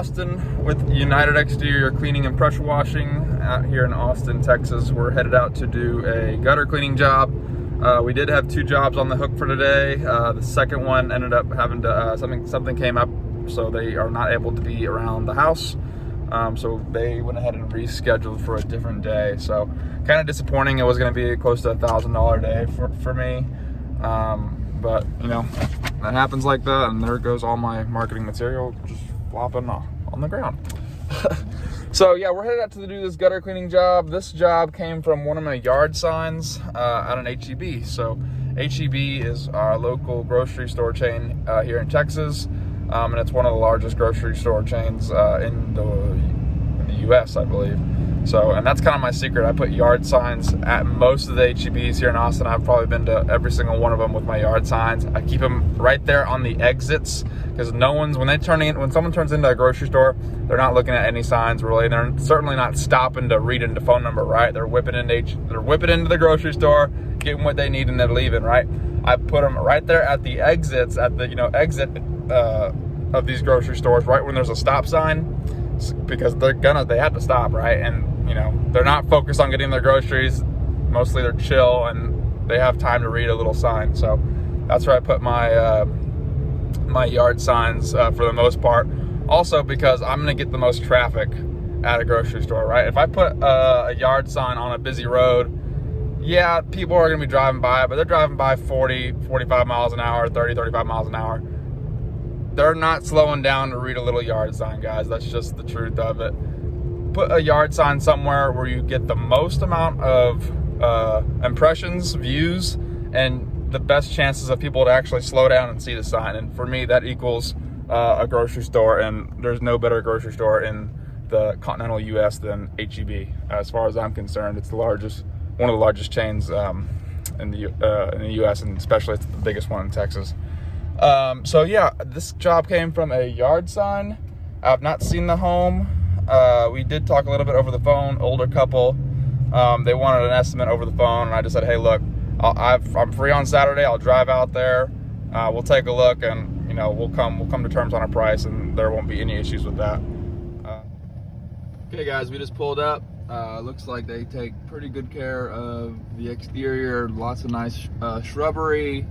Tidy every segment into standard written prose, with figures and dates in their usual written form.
Austin with United Exterior Cleaning and Pressure Washing out here in Austin, Texas. We're headed out to do a gutter cleaning job. We did have 2 jobs on the hook for today. The second one ended up having to, something came up, so they are not able to be around the house. So they went ahead and rescheduled for a different day. So kind of disappointing. It was going to be close to $1,000 day for me. But you know, that happens like that, and there goes all my marketing material just flopping on the ground. So yeah, we're headed out to do this gutter cleaning job. This job came from one of my yard signs at an HEB. So HEB is our local grocery store chain here in Texas, and it's one of the largest grocery store chains in the U.S., I believe. So, and that's kind of my secret. I put yard signs at most of the HEBs here in Austin. I've probably been to every single one of them with my yard signs. I keep them right there on the exits, because when someone turns into a grocery store, they're not looking at any signs really. They're certainly not stopping to read into phone number, right? They're whipping into the grocery store, getting what they need, and they're leaving, right? I put them right there at the exits, at the exit of these grocery stores, right when there's a stop sign, because they have to stop, right? And they're not focused on getting their groceries. Mostly they're chill and they have time to read a little sign. So that's where I put my my yard signs for the most part. Also because I'm gonna get the most traffic at a grocery store, right? If I put a yard sign on a busy road, yeah, people are gonna be driving by, but they're driving by 40, 45 miles an hour, 30, 35 miles an hour. They're not slowing down to read a little yard sign, guys. That's just the truth of it. Put a yard sign somewhere where you get the most amount of impressions, views, and the best chances of people to actually slow down and see the sign. And for me, that equals a grocery store, and there's no better grocery store in the continental U.S. than HEB. As far as I'm concerned, it's one of the largest chains in the U.S., and especially it's the biggest one in Texas. So yeah, this job came from a yard sign. I've not seen the home. We did talk a little bit over the phone. Older couple. They wanted an estimate over the phone, and I just said, hey, look, I'm free on Saturday. I'll drive out there. We'll take a look, and we'll come to terms on a price, and there won't be any issues with that. Okay, guys, we just pulled up. Looks like they take pretty good care of the exterior. Lots of nice shrubbery,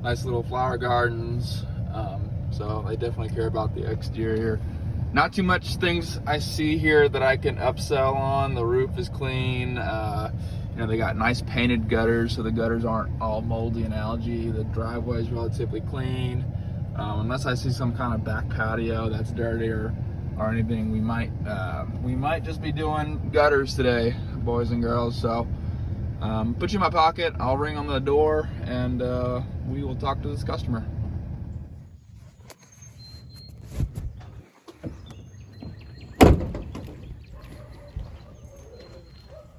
nice little flower gardens. So they definitely care about the exterior. Not too much things I see here that I can upsell on. The roof is clean. They got nice painted gutters, so the gutters aren't all moldy and algae. The driveway is relatively clean. Unless I see some kind of back patio that's dirty or anything, we might just be doing gutters today, boys and girls. So put you in my pocket. I'll ring on the door, and we will talk to this customer.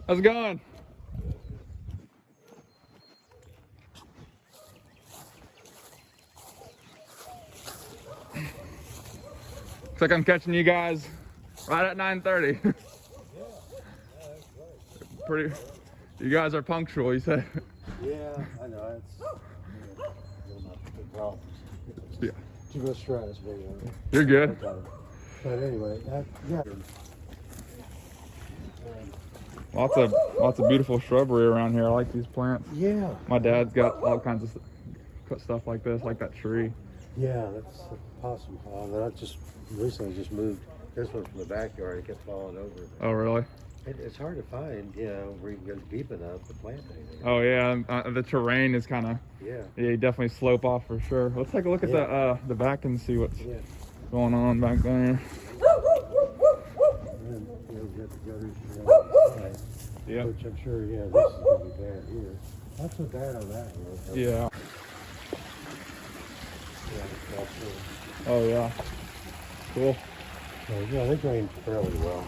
How's it going? Looks like I'm catching you guys right at 9:30. Yeah, that's right. You guys are punctual, you said. Yeah, I know. It's not a big problem. Yeah. Too much stress, but you're good. But anyway, yeah. Lots of beautiful shrubbery around here. I like these plants. Yeah. My dad's got all kinds of stuff like this, like that tree. Yeah, that's a possum. I recently just moved this one from the backyard. It kept falling over. Oh, really? It's hard to find, where you can go deep enough to plant anything. Oh yeah, the terrain is kind of. Yeah. Yeah, you definitely slope off for sure. Let's take a look at the back and see what's going on back there. And then you'll get the gutters on the side. Yeah. Which I'm sure, this is gonna be bad here. Not so bad on that one. Yeah. Yeah, that's true. Oh yeah. Cool. So, they drain fairly well.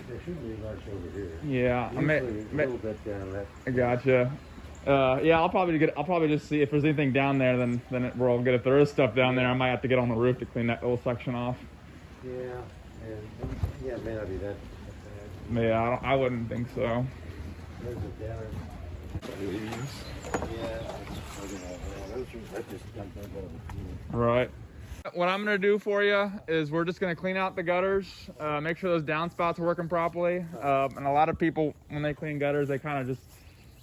There should be much over here. Yeah, a little bit down that. I gotcha. Yeah, I'll probably just see if there's anything down there. Then we're all good. If there is stuff down there, I might have to get on the roof to clean that little section off. Yeah, and it may not be that bad. Yeah, I wouldn't think so. There's a downer. These. Yeah, those are That just comes over. Right. What I'm gonna do for you is we're just gonna clean out the gutters, make sure those downspouts are working properly. And a lot of people, when they clean gutters, they kind of just,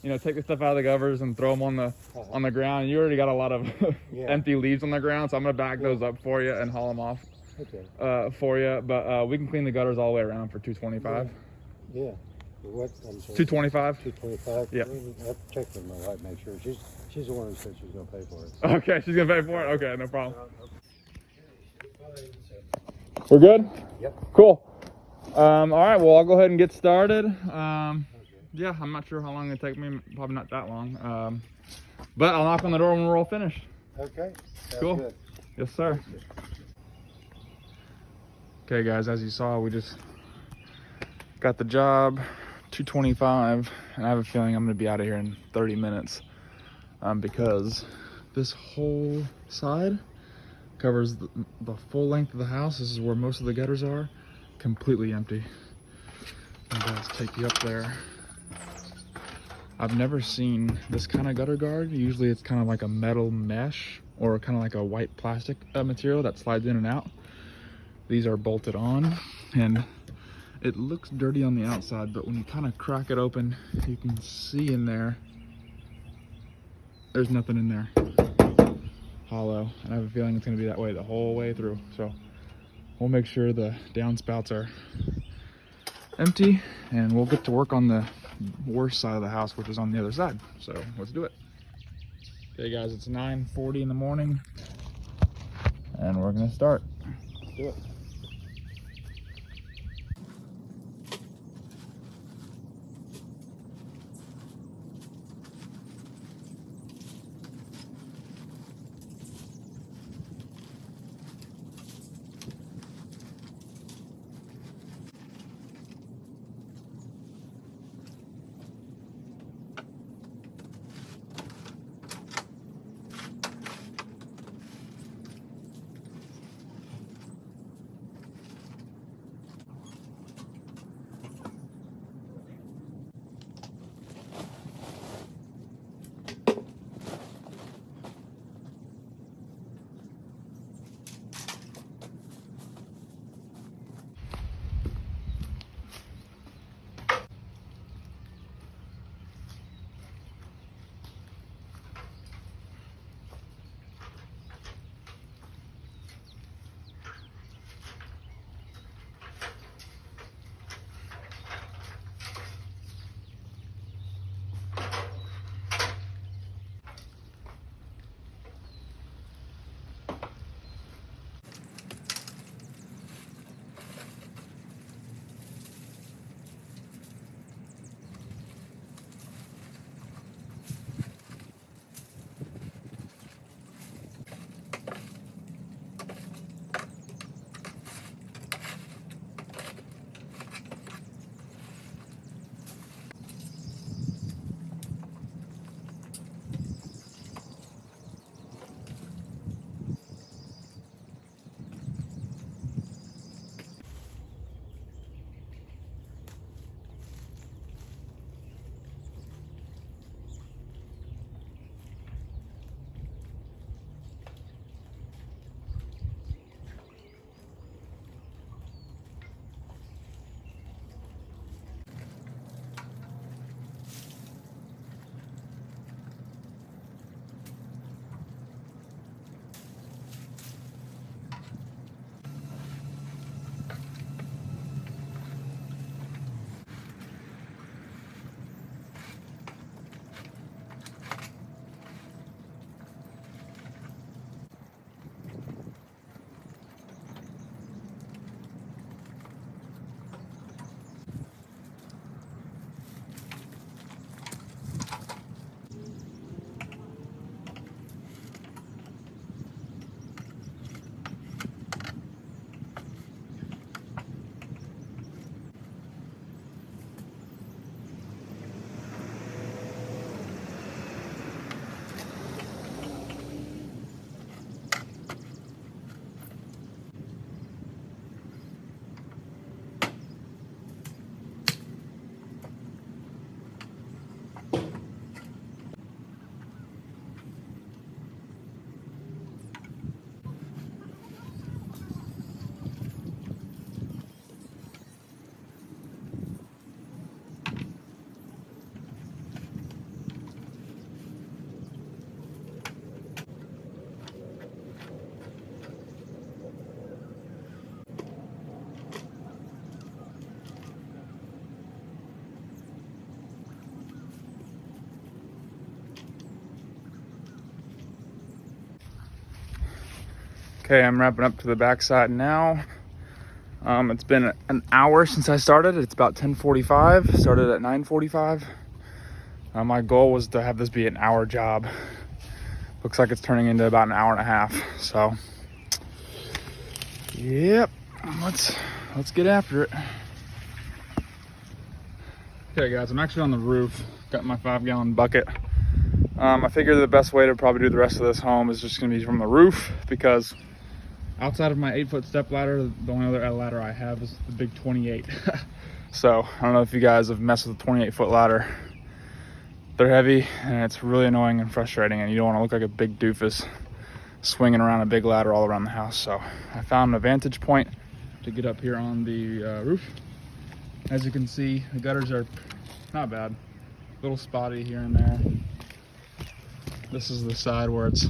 you know, take the stuff out of the gutters and throw them on the ground. You already got a lot of empty leaves on the ground, so I'm gonna back those up for you and haul them off for you. But we can clean the gutters all the way around for $225. Yeah. What? I'm sorry. $225. $225. Yeah. I'll check with my wife, make sure. She's the one who said she's gonna pay for it. Okay, she's gonna pay for it. Okay, no problem. We're good? Yep. Cool. All right, well, I'll go ahead and get started. Yeah, I'm not sure how long it'll take me. Probably not that long. But I'll knock on the door when we're all finished. Okay. Sounds Cool. good. Yes, sir. Okay, guys, as you saw, we just got the job, $225, and I have a feeling I'm gonna be out of here in 30 minutes because this whole side covers the full length of the house. This is where most of the gutters are, completely empty. And guys, take you up there. I've never seen this kind of gutter guard. Usually it's kind of like a metal mesh or kind of like a white plastic material that slides in and out. These are bolted on, and it looks dirty on the outside, but when you kind of crack it open, you can see in there, there's nothing in there. Hollow, and I have a feeling it's going to be that way the whole way through. So we'll make sure the downspouts are empty, and we'll get to work on the worst side of the house, which is on the other side. So let's do it. Okay, guys, it's 9:40 in the morning, and we're going to start. Let's do it. Okay, I'm wrapping up to the backside now. It's been an hour since I started. It's about 10:45. Started at 9:45. My goal was to have this be an hour job. Looks like it's turning into about an hour and a half. So, yep, let's get after it. Okay, guys, I'm actually on the roof. Got my 5-gallon bucket. I figured the best way to probably do the rest of this home is just gonna be from the roof, because outside of my 8-foot step ladder, the only other ladder I have is the big 28. So I don't know if you guys have messed with a 28-foot ladder. They're heavy and it's really annoying and frustrating, and you don't want to look like a big doofus swinging around a big ladder all around the house. So I found a vantage point to get up here on the roof. As you can see, the gutters are not bad. A little spotty here and there. This is the side where it's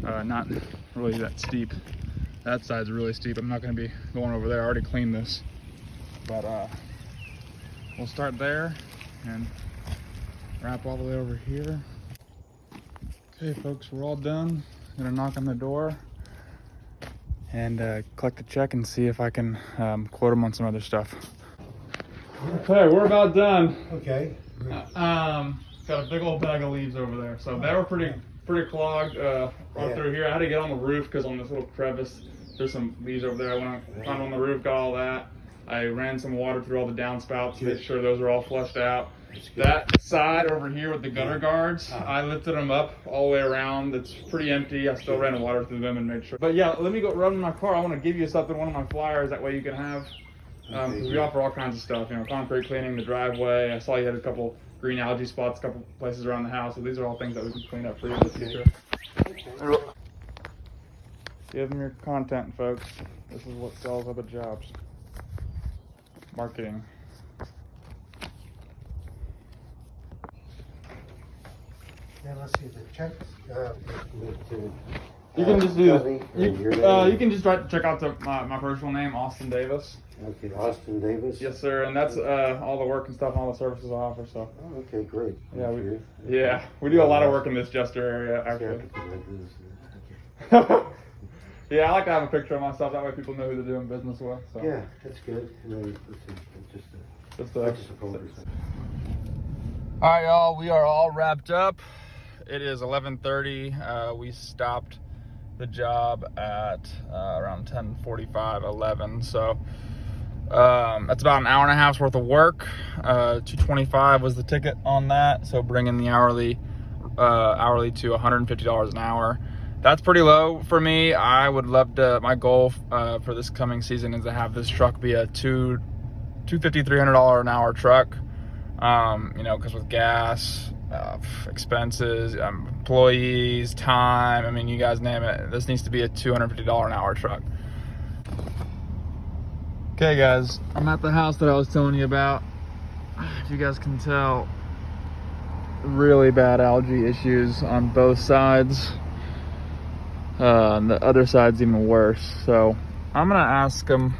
not really that steep. That side's really steep. I'm not going to be going over there. I already cleaned this. But we'll start there and wrap all the way over here. Okay, folks, we're all done. I'm gonna knock on the door and collect the check and see if I can quote them on some other stuff. Okay, we're about done. Okay. Got a big old bag of leaves over there. So they were pretty clogged right through here. I had to get on the roof because on this little crevice, there's some leaves over there. I went on the roof, got all that. I ran some water through all the downspouts to make sure those are all flushed out. That side over here with the gutter guards, I lifted them up all the way around. It's pretty empty. I still ran water through them and made sure. But yeah, let me go run in my car. I want to give you something, one of my flyers. That way you can have, because we offer all kinds of stuff. You know, concrete cleaning, the driveway. I saw you had a couple green algae spots, a couple places around the house. So these are all things that we can clean up for you in the future. Give them your content, folks. This is what sells other jobs. Marketing. Yeah, let's see the check. You can just do. You can just check out my personal name, Austin Davis. Okay, Austin Davis. Yes, sir, and that's all the work and stuff, all the services I offer. So. Oh, okay, great. Yeah, we do a lot of work in this Jester area, actually. Yeah, I like to have a picture of myself. That way, people know who they're doing business with. So. Yeah, that's good. All right, y'all. We are all wrapped up. It is 11:30. We stopped the job at around 10:45, 11. So that's about an hour and a half's worth of work. $225 was the ticket on that. So bringing the hourly to $150 an hour. That's pretty low for me. I would love to. My goal for this coming season is to have this truck be a $250, $300 an hour truck. You know, because with gas, expenses, employees, time, I mean, you guys name it, this needs to be a $250 an hour truck. Okay, guys, I'm at the house that I was telling you about. If you guys can tell, really bad algae issues on both sides. The other side's even worse. So I'm gonna ask them,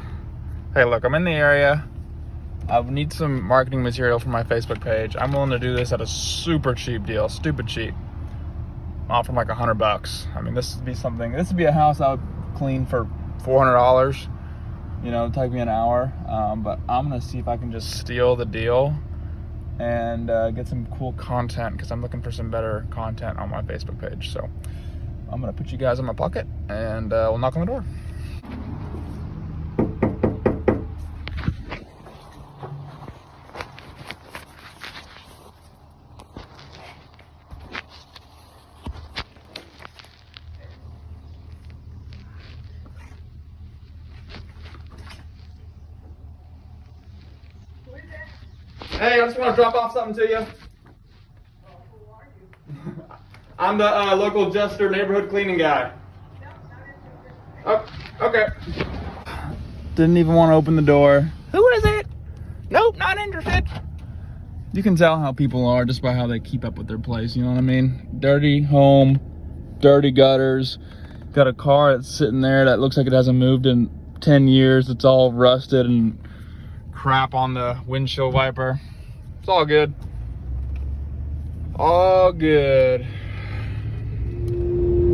hey, look, I'm in the area. I need some marketing material for my Facebook page. I'm willing to do this at a super cheap deal, stupid cheap. Off from like $100. I mean, this would be a house I would clean for $400. You know, it'd take me an hour. But I'm gonna see if I can just steal the deal and get some cool content, because I'm looking for some better content on my Facebook page. So I'm gonna put you guys in my pocket and we'll knock on the door. Hey, I just want to drop off something to you. Who are you? I'm the local Jester neighborhood cleaning guy. Oh, okay. Didn't even want to open the door. Who is it? Nope, not interested. You can tell how people are just by how they keep up with their place, you know what I mean? Dirty home, dirty gutters. Got a car that's sitting there that looks like it hasn't moved in 10 years. It's all rusted and crap on the windshield wiper. It's all good. All good.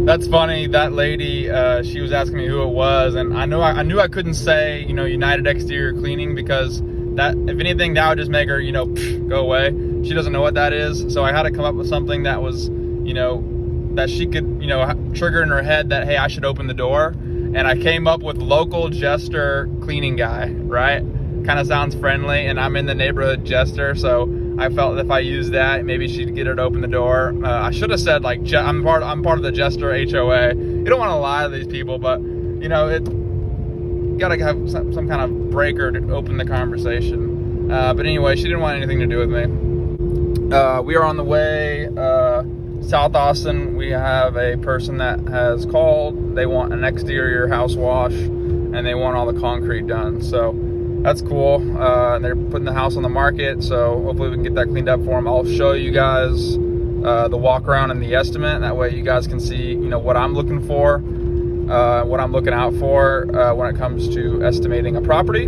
That's funny. That lady, she was asking me who it was, and I knew I couldn't say, you know, United Exterior Cleaning, because that, if anything, that would just make her, you know, go away. She doesn't know what that is, so I had to come up with something that was, you know, that she could, you know, trigger in her head that, hey, I should open the door. And I came up with local jester cleaning guy, right? Kind of sounds friendly, and I'm in the neighborhood jester, so I felt if I used that, maybe she'd get her to open the door. I should have said, like, I'm part of the jester HOA. You don't want to lie to these people, but, you know, you gotta have some kind of breaker to open the conversation. But anyway, she didn't want anything to do with me. We are on the way South Austin. We have a person that has called. They want an exterior house wash, and they want all the concrete done. So that's cool. They're putting the house on the market, so hopefully we can get that cleaned up for them. I'll show you guys the walk around and the estimate. That way you guys can see, you know, what I'm looking for, what I'm looking out for when it comes to estimating a property.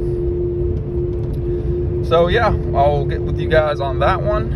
So yeah, I'll get with you guys on that one,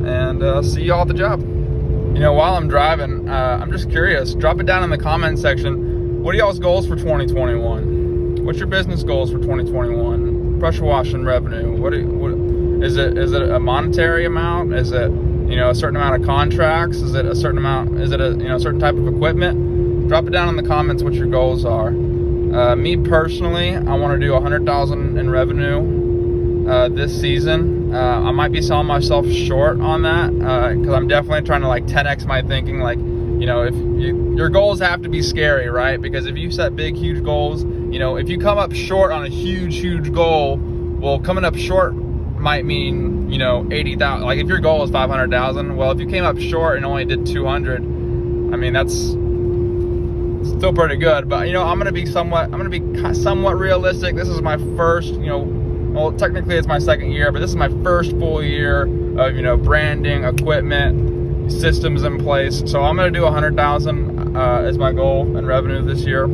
and see y'all at the job. You know, while I'm driving, I'm just curious. Drop it down in the comment section. What are y'all's goals for 2021? What's your business goals for 2021? Pressure washing revenue. What is it? Is it a monetary amount? Is it, you know, a certain amount of contracts? Is it a certain amount? Is it a, you know, certain type of equipment? Drop it down in the comments what your goals are. Me personally, I want to do 100,000 in revenue this season. I might be selling myself short on that because I'm definitely trying to like 10x my thinking. Like, you know, if your goals have to be scary, right? Because if you set big, huge goals, you know, if you come up short on a huge goal, well, coming up short might mean, you know, 80,000. Like if your goal is 500,000, well, if you came up short and only did 200, I mean, that's still pretty good. But you know, I'm gonna be somewhat realistic. This is my first, you know, well, technically it's my second year, but this is my first full year of, you know, branding, equipment, systems in place. So I'm gonna do 100,000 as my goal in revenue this year.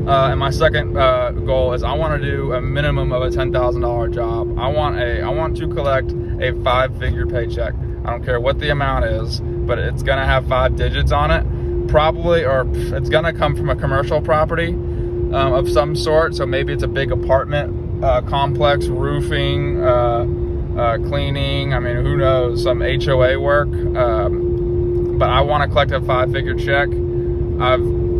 And my second goal is I want to do a minimum of a $10,000 job. I want to collect a 5-figure paycheck. I don't care what the amount is, but it's gonna have 5 digits on it, probably, or it's gonna come from a commercial property of some sort. So maybe it's a big apartment complex, roofing, cleaning. I mean, who knows? Some HOA work. But I want to collect a 5-figure check.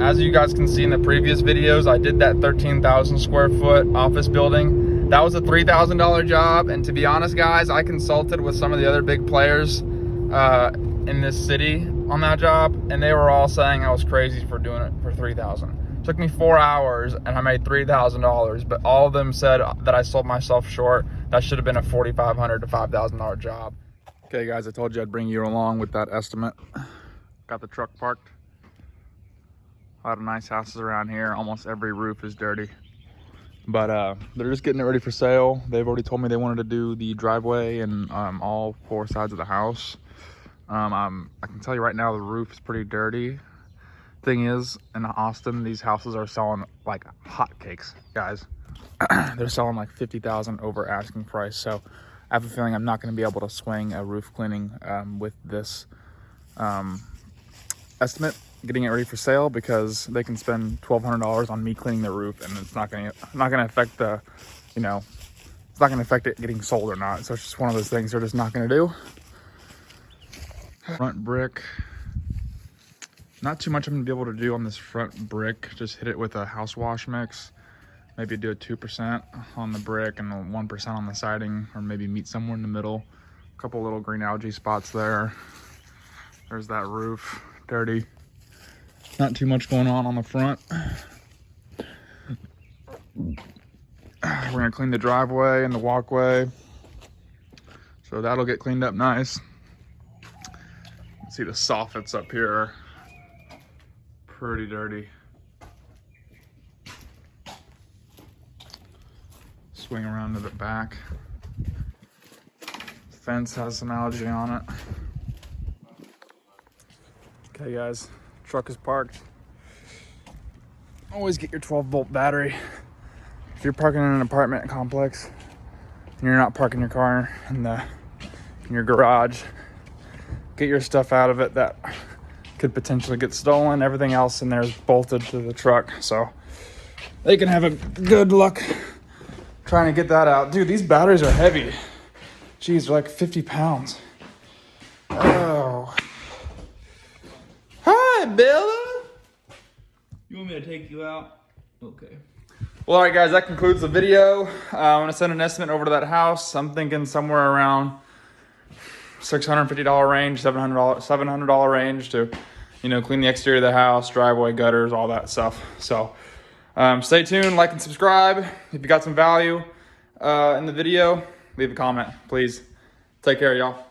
As you guys can see in the previous videos, I did that 13,000 square foot office building. That was a $3,000 job. And to be honest, guys, I consulted with some of the other big players in this city on that job, and they were all saying I was crazy for doing it for $3,000. Took me 4 hours and I made $3,000, but all of them said that I sold myself short. That should have been a $4,500 to $5,000 job. Okay, guys, I told you I'd bring you along with that estimate. Got the truck parked. A lot of nice houses around here. Almost every roof is dirty, but they're just getting it ready for sale. They've already told me they wanted to do the driveway and all 4 sides of the house. I can tell you right now, the roof is pretty dirty. Thing is, in Austin, these houses are selling like hotcakes, guys. They're selling like 50,000 over asking price. So I have a feeling I'm not going to be able to swing a roof cleaning with this estimate, getting it ready for sale, because they can spend $1,200 on me cleaning the roof, and it's not going to affect the, you know, it's not going to affect it getting sold or not. So it's just one of those things they're just not going to do. Front brick. Not too much I'm gonna be able to do on this front brick. Just hit it with a house wash mix. Maybe do a 2% on the brick and a 1% on the siding, or maybe meet somewhere in the middle. A couple little green algae spots there. There's that roof, dirty. Not too much going on the front. We're gonna clean the driveway and the walkway, so that'll get cleaned up nice. See the soffits up here. Pretty dirty. Swing around to the back. Fence has some algae on it. Okay, guys, truck is parked. Always get your 12-volt battery. If you're parking in an apartment complex and you're not parking your car in your garage, get your stuff out of it that could potentially get stolen. Everything else in there is bolted to the truck, so they can have a good luck trying to get that out. Dude, these batteries are heavy. Jeez, they're like 50 pounds. Oh. Hi, Bella. You want me to take you out? Okay. Well, all right, guys, that concludes the video. I'm gonna send an estimate over to that house. I'm thinking somewhere around $650 range, $700 range to, you know, clean the exterior of the house, driveway, gutters, all that stuff. So stay tuned, like and subscribe. If you got some value in the video, leave a comment, please. Take care, y'all.